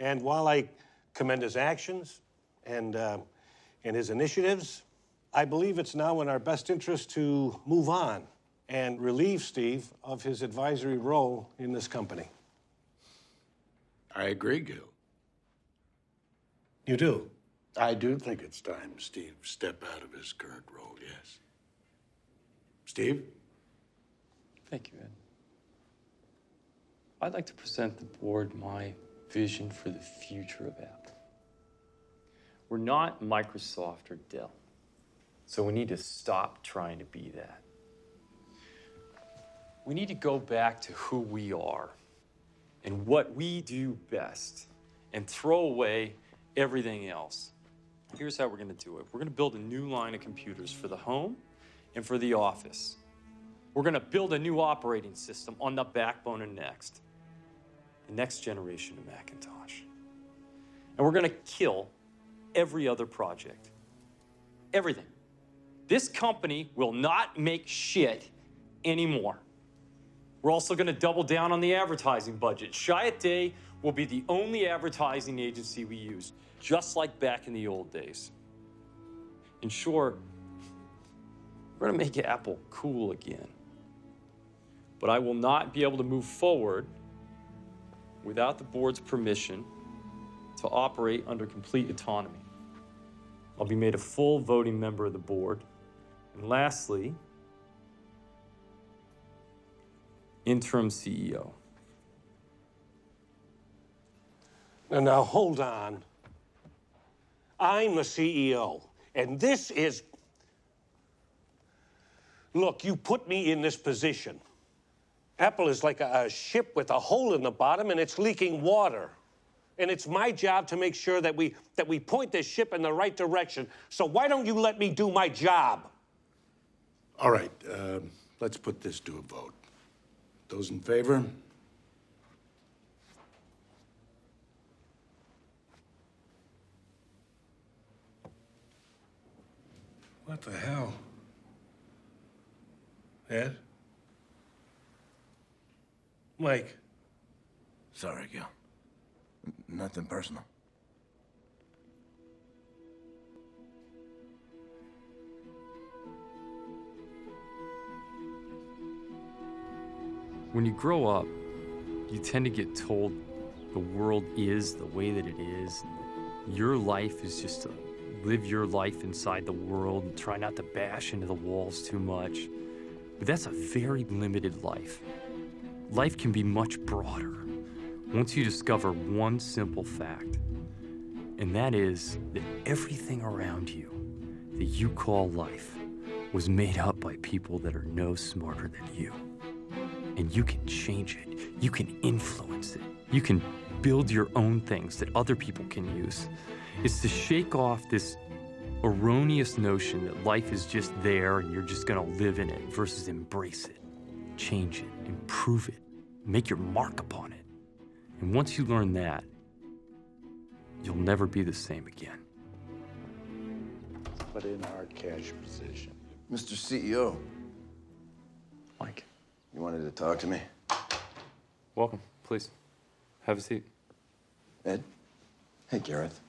And while I commend his actions and his initiatives, I believe it's now in our best interest to move on and relieve Steve of his advisory role in this company. I agree, Gil. You do? I do think it's time Steve step out of his current role, yes. Steve? Thank you, Ed. I'd like to present the board my vision for the future of Apple. We're not Microsoft or Dell, so we need to stop trying to be that. We need to go back to who we are and what we do best and throw away everything else. Here's how we're going to do it. We're going to build a new line of computers for the home and for the office. We're going to build a new operating system on the backbone of Next, the next generation of Macintosh. And we're going to kill every other project. Everything. This company will not make shit anymore. We're also going to double down on the advertising budget. Chiat Day will be the only advertising agency we use, just like back in the old days. In short, we're going to make Apple cool again. But I will not be able to move forward without the board's permission to operate under complete autonomy. I'll be made a full voting member of the board. And lastly, interim CEO. Now, hold on. I'm the CEO, and this is... Look, you put me in this position. Apple is like a ship with a hole in the bottom, and it's leaking water. And it's my job to make sure that we point this ship in the right direction. So why don't you let me do my job? All right, let's put this to a vote. Those in favor? What the hell? Ed? Mike? Sorry, Gil. Nothing personal. When you grow up, you tend to get told the world is the way that it is. Your life is just to live your life inside the world and try not to bash into the walls too much. But that's a very limited life. Life can be much broader once you discover one simple fact, and that is that everything around you that you call life was made up by people that are no smarter than you. And you can change it. You can influence it. You can build your own things that other people can use. It's to shake off this erroneous notion that life is just there and you're just gonna live in it versus embrace it, change it, improve it, make your mark upon it. And once you learn that, you'll never be the same again. Put in our cash position. Mr. CEO. Mike. You wanted to talk to me? Welcome, please. Have a seat. Ed? Hey, Gareth.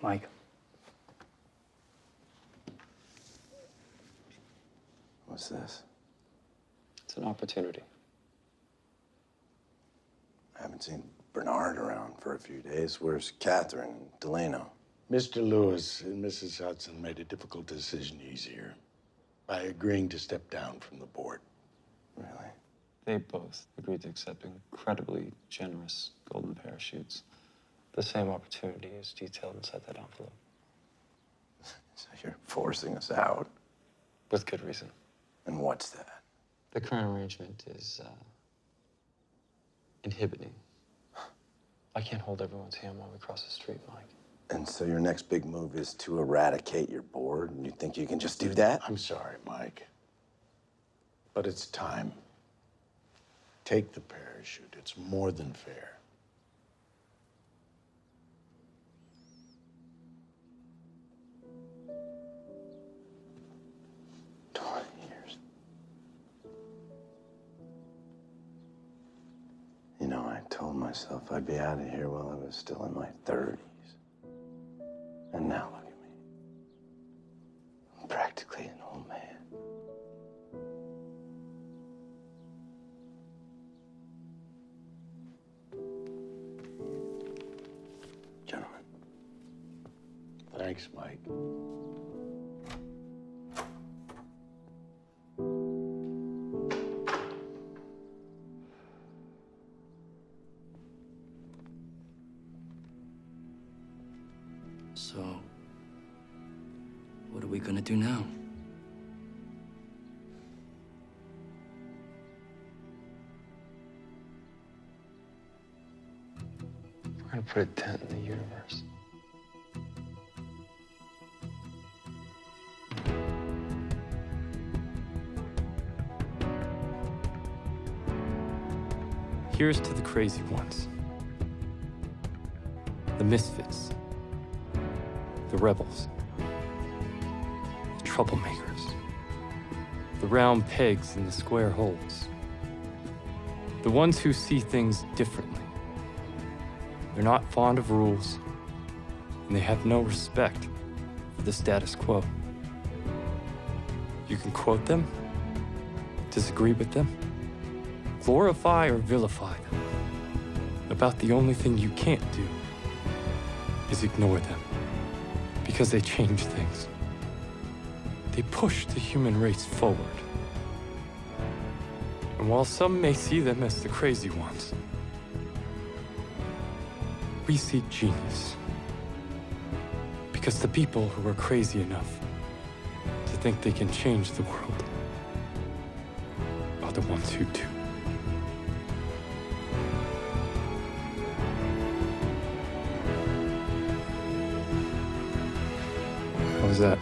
Mike. What's this? It's an opportunity. I haven't seen Bernard around for a few days. Where's Catherine and Delano? Mr. Lewis and Mrs. Hudson made a difficult decision easier by agreeing to step down from the board. Really? They both agreed to accept incredibly generous golden parachutes. The same opportunity is detailed inside that envelope. So you're forcing us out? With good reason. And what's that? The current arrangement is inhibiting. I can't hold everyone's hand while we cross the street, Mike. And so your next big move is to eradicate your board, and you think you can just do that? I'm sorry, Mike. But it's time. Take the parachute. It's more than fair. You know, I told myself myself I'd be out of here while I was still in my 30s. And now look at me. I'm practically an old man. Gentlemen. Thanks, Mike. So, what are we gonna do now? We're gonna put a dent in the universe. Here's to the crazy ones, the misfits, the rebels, the troublemakers, the round pegs in the square holes, the ones who see things differently. They're not fond of rules, and they have no respect for the status quo. You can quote them, disagree with them, glorify or vilify them. About the only thing you can't do is ignore them, because they change things. They push the human race forward. And while some may see them as the crazy ones, we seek genius. Because the people who are crazy enough to think they can change the world are the ones who do. How was that?